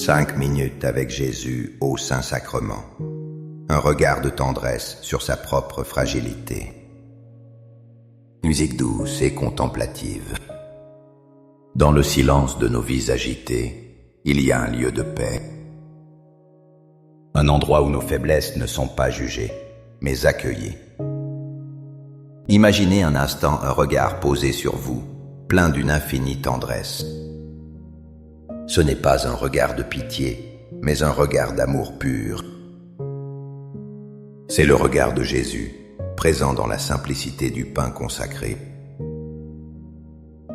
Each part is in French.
5 minutes avec Jésus au Saint-Sacrement. Un regard de tendresse sur sa propre fragilité. Musique douce et contemplative. Dans le silence de nos vies agitées, il y a un lieu de paix. Un endroit où nos faiblesses ne sont pas jugées, mais accueillies. Imaginez un instant un regard posé sur vous, plein d'une infinie tendresse. Ce n'est pas un regard de pitié, mais un regard d'amour pur. C'est le regard de Jésus, présent dans la simplicité du pain consacré.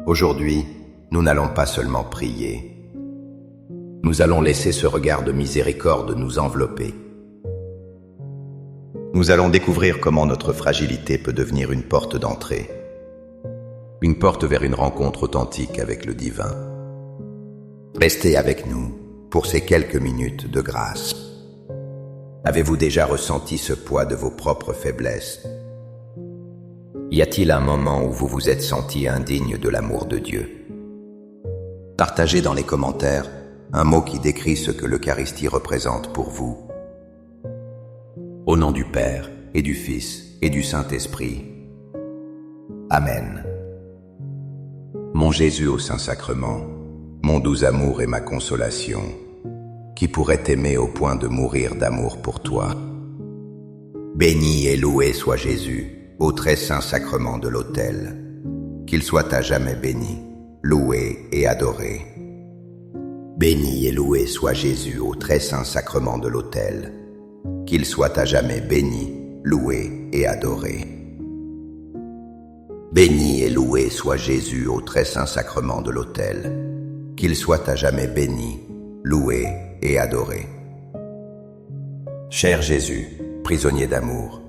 Aujourd'hui, nous n'allons pas seulement prier. Nous allons laisser ce regard de miséricorde nous envelopper. Nous allons découvrir comment notre fragilité peut devenir une porte d'entrée. Une porte vers une rencontre authentique avec le divin. Restez avec nous pour ces quelques minutes de grâce. Avez-vous déjà ressenti ce poids de vos propres faiblesses? Y a-t-il un moment où vous vous êtes senti indigne de l'amour de Dieu? Partagez dans les commentaires un mot qui décrit ce que l'Eucharistie représente pour vous. Au nom du Père, et du Fils, et du Saint-Esprit. Amen. Mon Jésus au Saint-Sacrement, mon doux amour et ma consolation, qui pourrait t'aimer au point de mourir d'amour pour toi. Béni et loué soit Jésus, au très saint sacrement de l'autel, qu'il soit à jamais béni, loué et adoré. Béni et loué soit Jésus au très saint sacrement de l'autel, qu'il soit à jamais béni, loué et adoré. Béni et loué soit Jésus au très saint sacrement de l'autel, qu'il soit à jamais béni, loué et adoré. Cher Jésus, prisonnier d'amour,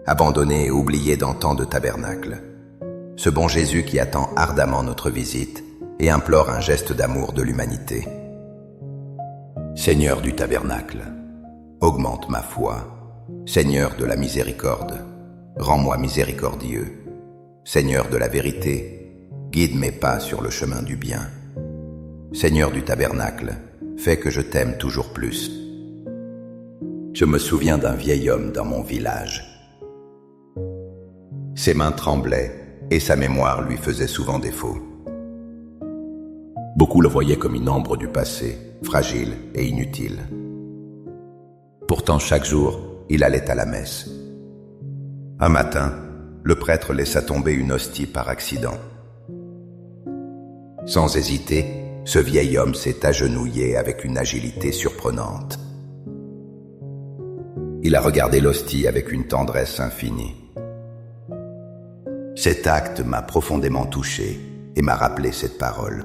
abandonné et oublié dans tant de tabernacles, ce bon Jésus qui attend ardemment notre visite et implore un geste d'amour de l'humanité. Seigneur du tabernacle, augmente ma foi. Seigneur de la miséricorde, rends-moi miséricordieux. Seigneur de la vérité, guide mes pas sur le chemin du bien. Seigneur du tabernacle, fais que je t'aime toujours plus. Je me souviens d'un vieil homme dans mon village. Ses mains tremblaient et sa mémoire lui faisait souvent défaut. Beaucoup le voyaient comme une ombre du passé, fragile et inutile. Pourtant, chaque jour, il allait à la messe. Un matin, le prêtre laissa tomber une hostie par accident. Sans hésiter, ce vieil homme s'est agenouillé avec une agilité surprenante. Il a regardé l'hostie avec une tendresse infinie. Cet acte m'a profondément touché et m'a rappelé cette parole.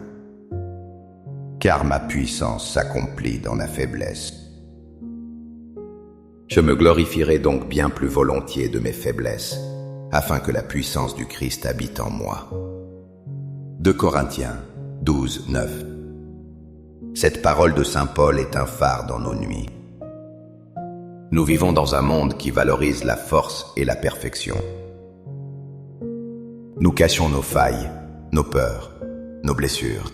Car ma puissance s'accomplit dans la faiblesse. Je me glorifierai donc bien plus volontiers de mes faiblesses, afin que la puissance du Christ habite en moi. 2 Corinthiens 12, 9. Cette parole de saint Paul est un phare dans nos nuits. Nous vivons dans un monde qui valorise la force et la perfection. Nous cachons nos failles, nos peurs, nos blessures.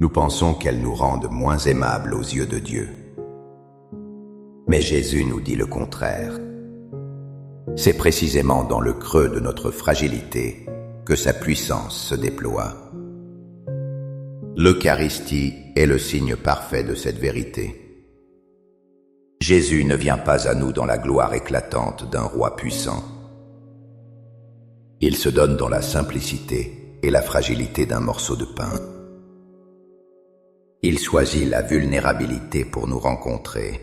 Nous pensons qu'elles nous rendent moins aimables aux yeux de Dieu. Mais Jésus nous dit le contraire. C'est précisément dans le creux de notre fragilité que sa puissance se déploie. L'Eucharistie est le signe parfait de cette vérité. Jésus ne vient pas à nous dans la gloire éclatante d'un roi puissant. Il se donne dans la simplicité et la fragilité d'un morceau de pain. Il choisit la vulnérabilité pour nous rencontrer.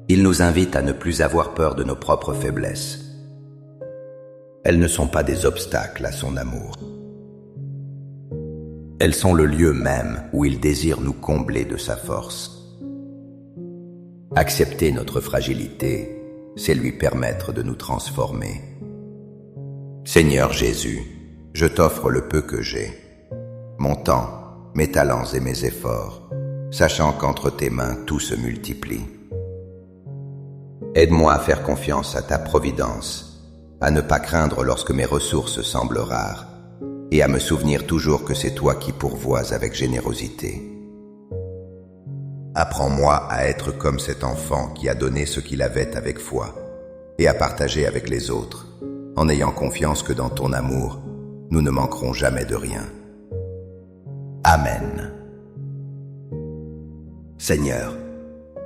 Il nous invite à ne plus avoir peur de nos propres faiblesses. Elles ne sont pas des obstacles à son amour. Elles sont le lieu même où il désire nous combler de sa force. Accepter notre fragilité, c'est lui permettre de nous transformer. Seigneur Jésus, je t'offre le peu que j'ai, mon temps, mes talents et mes efforts, sachant qu'entre tes mains tout se multiplie. Aide-moi à faire confiance à ta providence, à ne pas craindre lorsque mes ressources semblent rares, et à me souvenir toujours que c'est toi qui pourvois avec générosité. Apprends-moi à être comme cet enfant qui a donné ce qu'il avait avec foi et à partager avec les autres, en ayant confiance que dans ton amour, nous ne manquerons jamais de rien. Amen. Seigneur,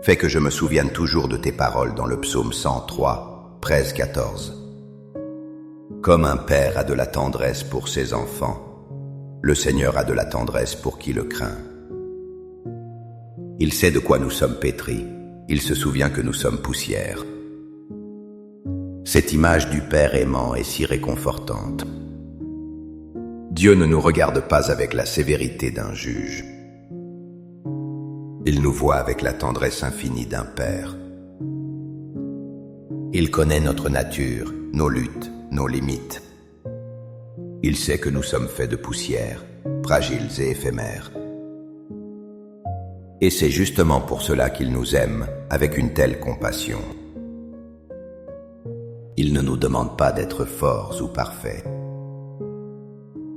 fais que je me souvienne toujours de tes paroles dans le psaume 103, près 14. Comme un père a de la tendresse pour ses enfants, le Seigneur a de la tendresse pour qui le craint. Il sait de quoi nous sommes pétris, il se souvient que nous sommes poussière. Cette image du Père aimant est si réconfortante. Dieu ne nous regarde pas avec la sévérité d'un juge. Il nous voit avec la tendresse infinie d'un Père. Il connaît notre nature, nos luttes, nos limites. Il sait que nous sommes faits de poussière, fragiles et éphémères. Et c'est justement pour cela qu'il nous aime avec une telle compassion. Il ne nous demande pas d'être forts ou parfaits.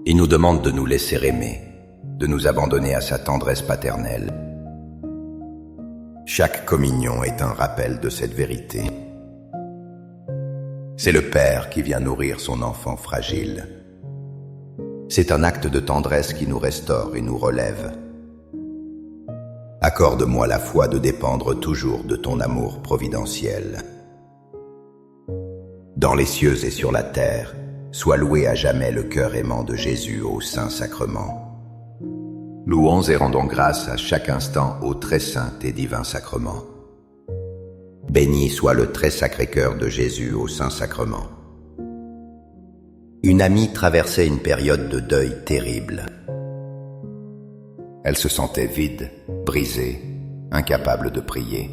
Il nous demande de nous laisser aimer, de nous abandonner à sa tendresse paternelle. Chaque communion est un rappel de cette vérité. C'est le Père qui vient nourrir son enfant fragile. C'est un acte de tendresse qui nous restaure et nous relève. Accorde-moi la foi de dépendre toujours de ton amour providentiel. Dans les cieux et sur la terre, soit loué à jamais le cœur aimant de Jésus au Saint-Sacrement. Louons et rendons grâce à chaque instant au très saint et divin sacrement. Béni soit le très sacré cœur de Jésus au Saint-Sacrement. Une amie traversait une période de deuil terrible. Elle se sentait vide, brisée, incapable de prier.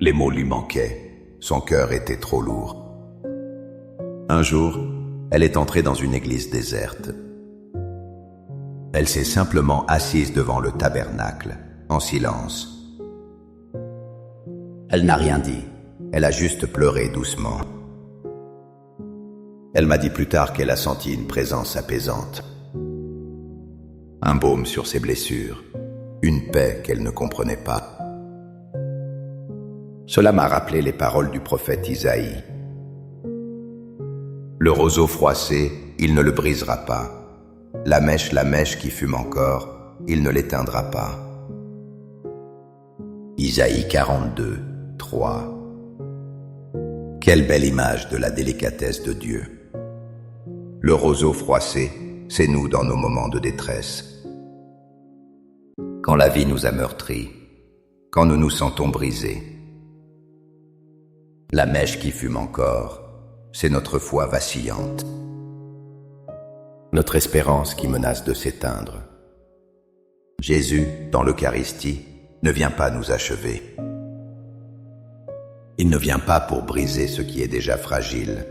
Les mots lui manquaient, son cœur était trop lourd. Un jour, elle est entrée dans une église déserte. Elle s'est simplement assise devant le tabernacle, en silence. Elle n'a rien dit, elle a juste pleuré doucement. Elle m'a dit plus tard qu'elle a senti une présence apaisante. Un baume sur ses blessures, une paix qu'elle ne comprenait pas. Cela m'a rappelé les paroles du prophète Isaïe. Le roseau froissé, il ne le brisera pas. La mèche qui fume encore, il ne l'éteindra pas. Isaïe 42, 3. Quelle belle image de la délicatesse de Dieu. Le roseau froissé, c'est nous dans nos moments de détresse. Quand la vie nous a meurtris, quand nous nous sentons brisés. La mèche qui fume encore, c'est notre foi vacillante. Notre espérance qui menace de s'éteindre. Jésus, dans l'Eucharistie, ne vient pas nous achever. Il ne vient pas pour briser ce qui est déjà fragile.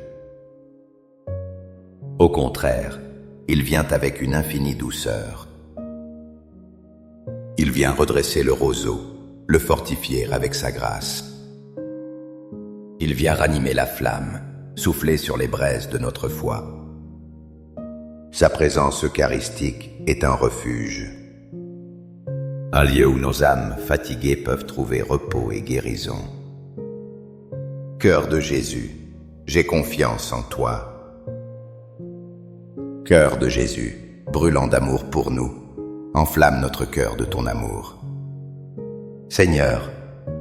Au contraire, il vient avec une infinie douceur. Il vient redresser le roseau, le fortifier avec sa grâce. Il vient ranimer la flamme, souffler sur les braises de notre foi. Sa présence eucharistique est un refuge, un lieu où nos âmes fatiguées peuvent trouver repos et guérison. Cœur de Jésus, j'ai confiance en toi. Cœur de Jésus, brûlant d'amour pour nous, enflamme notre cœur de ton amour. Seigneur,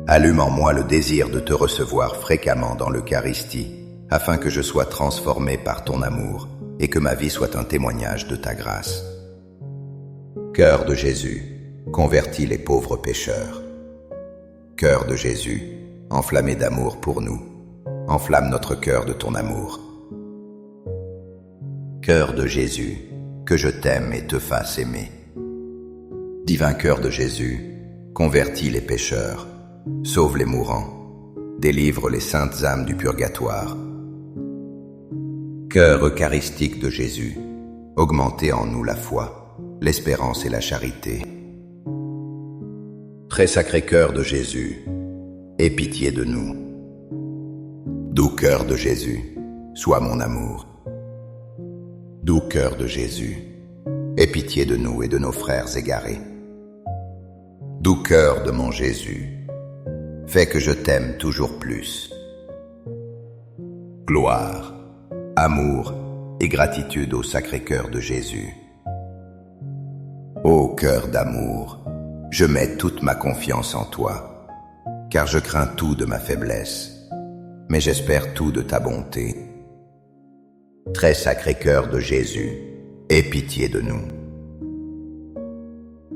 allume en moi le désir de te recevoir fréquemment dans l'Eucharistie, afin que je sois transformé par ton amour et que ma vie soit un témoignage de ta grâce. Cœur de Jésus, convertis les pauvres pécheurs. Cœur de Jésus, enflammé d'amour pour nous, enflamme notre cœur de ton amour. Cœur de Jésus, que je t'aime et te fasse aimer. Divin cœur de Jésus, convertis les pécheurs, sauve les mourants, délivre les saintes âmes du purgatoire. Cœur eucharistique de Jésus, augmentez en nous la foi, l'espérance et la charité. Très sacré cœur de Jésus, aie pitié de nous. Doux cœur de Jésus, sois mon amour. Doux cœur de Jésus, aie pitié de nous et de nos frères égarés. Doux cœur de mon Jésus, fais que je t'aime toujours plus. Gloire, amour et gratitude au Sacré-Cœur de Jésus. Ô cœur d'amour, je mets toute ma confiance en toi, car je crains tout de ma faiblesse, mais j'espère tout de ta bonté. Très Sacré-Cœur de Jésus, aie pitié de nous.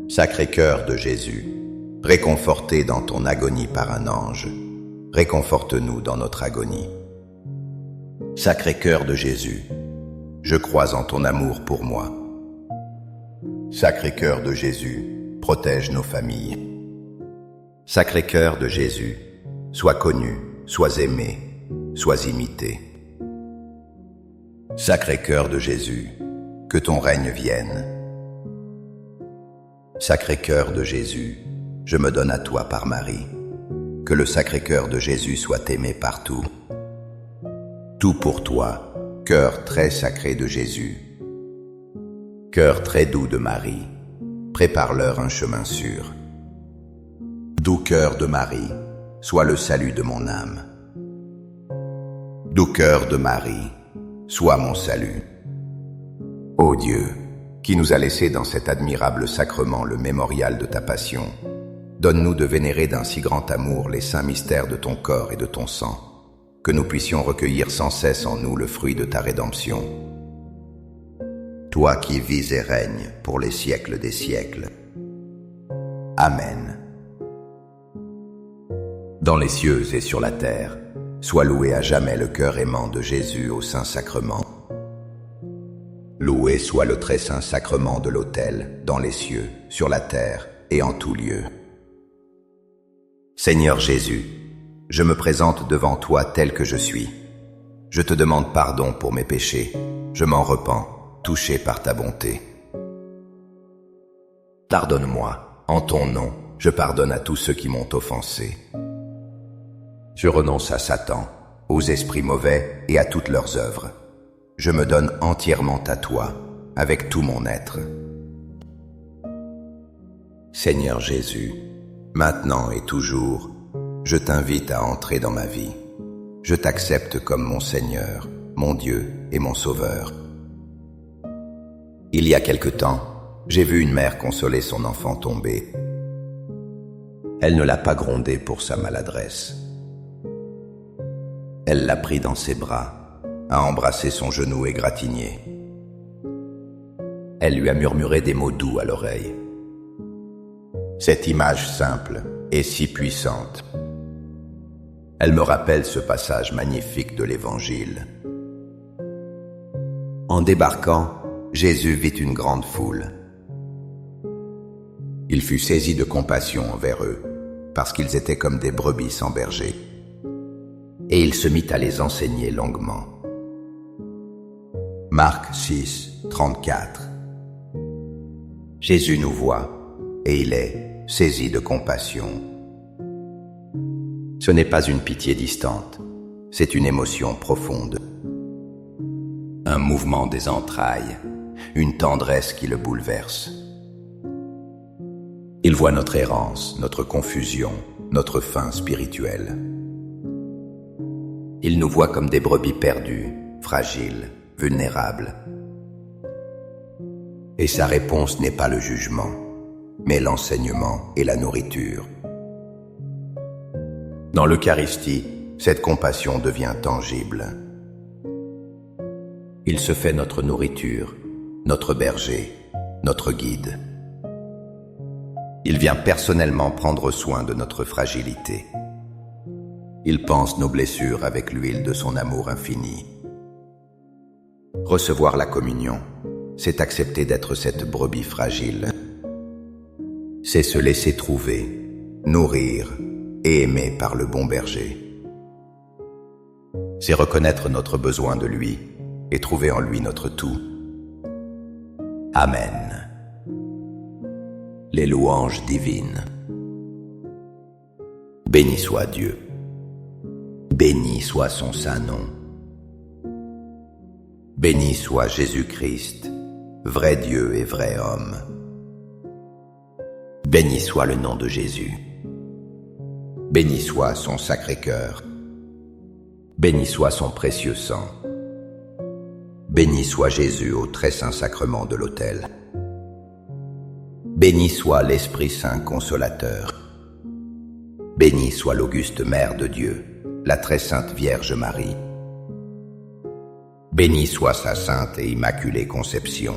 Sacré-Cœur de Jésus, réconforté dans ton agonie par un ange, réconforte-nous dans notre agonie. Sacré-Cœur de Jésus, je crois en ton amour pour moi. Sacré-Cœur de Jésus, protège nos familles. Sacré-Cœur de Jésus, sois connu, sois aimé, sois imité. Sacré-Cœur de Jésus, que ton règne vienne. Sacré-Cœur de Jésus, je me donne à toi par Marie. Que le Sacré-Cœur de Jésus soit aimé partout. Tout pour toi, cœur très sacré de Jésus. Cœur très doux de Marie, prépare-leur un chemin sûr. Doux cœur de Marie, sois le salut de mon âme. Doux cœur de Marie, sois mon salut. Ô Dieu, qui nous a laissé dans cet admirable sacrement le mémorial de ta passion, donne-nous de vénérer d'un si grand amour les saints mystères de ton corps et de ton sang, que nous puissions recueillir sans cesse en nous le fruit de ta rédemption. Toi qui vis et règnes pour les siècles des siècles. Amen. Dans les cieux et sur la terre, sois loué à jamais le cœur aimant de Jésus au Saint-Sacrement. Loué soit le très saint sacrement de l'autel, dans les cieux, sur la terre et en tout lieu. Seigneur Jésus, je me présente devant toi tel que je suis. Je te demande pardon pour mes péchés. Je m'en repens, touché par ta bonté. Pardonne-moi, en ton nom, je pardonne à tous ceux qui m'ont offensé. Je renonce à Satan, aux esprits mauvais et à toutes leurs œuvres. Je me donne entièrement à toi, avec tout mon être. Seigneur Jésus, maintenant et toujours, je t'invite à entrer dans ma vie. Je t'accepte comme mon Seigneur, mon Dieu et mon Sauveur. Il y a quelque temps, j'ai vu une mère consoler son enfant tombé. Elle ne l'a pas grondé pour sa maladresse. Elle l'a pris dans ses bras, a embrassé son genou égratigné. Elle lui a murmuré des mots doux à l'oreille. Cette image simple est si puissante. Elle me rappelle ce passage magnifique de l'Évangile. En débarquant, Jésus vit une grande foule. Il fut saisi de compassion envers eux, parce qu'ils étaient comme des brebis sans berger. Et il se mit à les enseigner longuement. Marc 6, 34. Jésus nous voit, et il est saisi de compassion. Ce n'est pas une pitié distante, c'est une émotion profonde. Un mouvement des entrailles, une tendresse qui le bouleverse. Il voit notre errance, notre confusion, notre faim spirituelle. Il nous voit comme des brebis perdues, fragiles, vulnérables. Et sa réponse n'est pas le jugement, mais l'enseignement et la nourriture. Dans l'Eucharistie, cette compassion devient tangible. Il se fait notre nourriture, notre berger, notre guide. Il vient personnellement prendre soin de notre fragilité. Il panse nos blessures avec l'huile de son amour infini. Recevoir la communion, c'est accepter d'être cette brebis fragile. C'est se laisser trouver, nourrir et aimer par le bon berger. C'est reconnaître notre besoin de lui et trouver en lui notre tout. Amen. Les louanges divines. Béni soit Dieu. Béni soit son saint nom. Béni soit Jésus-Christ, vrai Dieu et vrai homme. Béni soit le nom de Jésus. Béni soit son sacré cœur. Béni soit son précieux sang. Béni soit Jésus au très saint sacrement de l'autel. Béni soit l'Esprit Saint consolateur. Béni soit l'auguste Mère de Dieu, la très sainte Vierge Marie. Béni soit sa sainte et immaculée conception.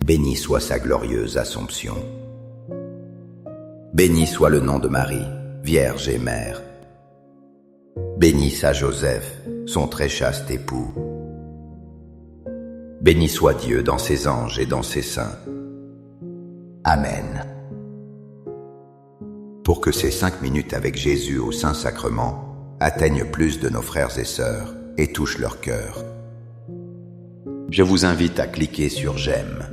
Béni soit sa glorieuse Assomption. Béni soit le nom de Marie, Vierge et Mère. Béni soit Joseph, son très chaste époux. Béni soit Dieu dans ses anges et dans ses saints. Amen. Pour que ces 5 minutes avec Jésus au Saint-Sacrement atteignent plus de nos frères et sœurs et touchent leur cœur, je vous invite à cliquer sur j'aime,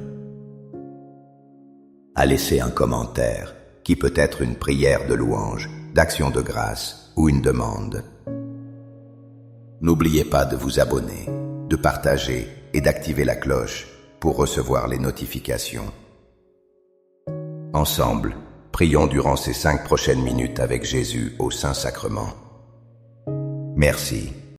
à laisser un commentaire qui peut être une prière de louange, d'action de grâce ou une demande. N'oubliez pas de vous abonner, de partager et d'activer la cloche pour recevoir les notifications. Ensemble, prions durant ces 5 prochaines minutes avec Jésus au Saint-Sacrement. Merci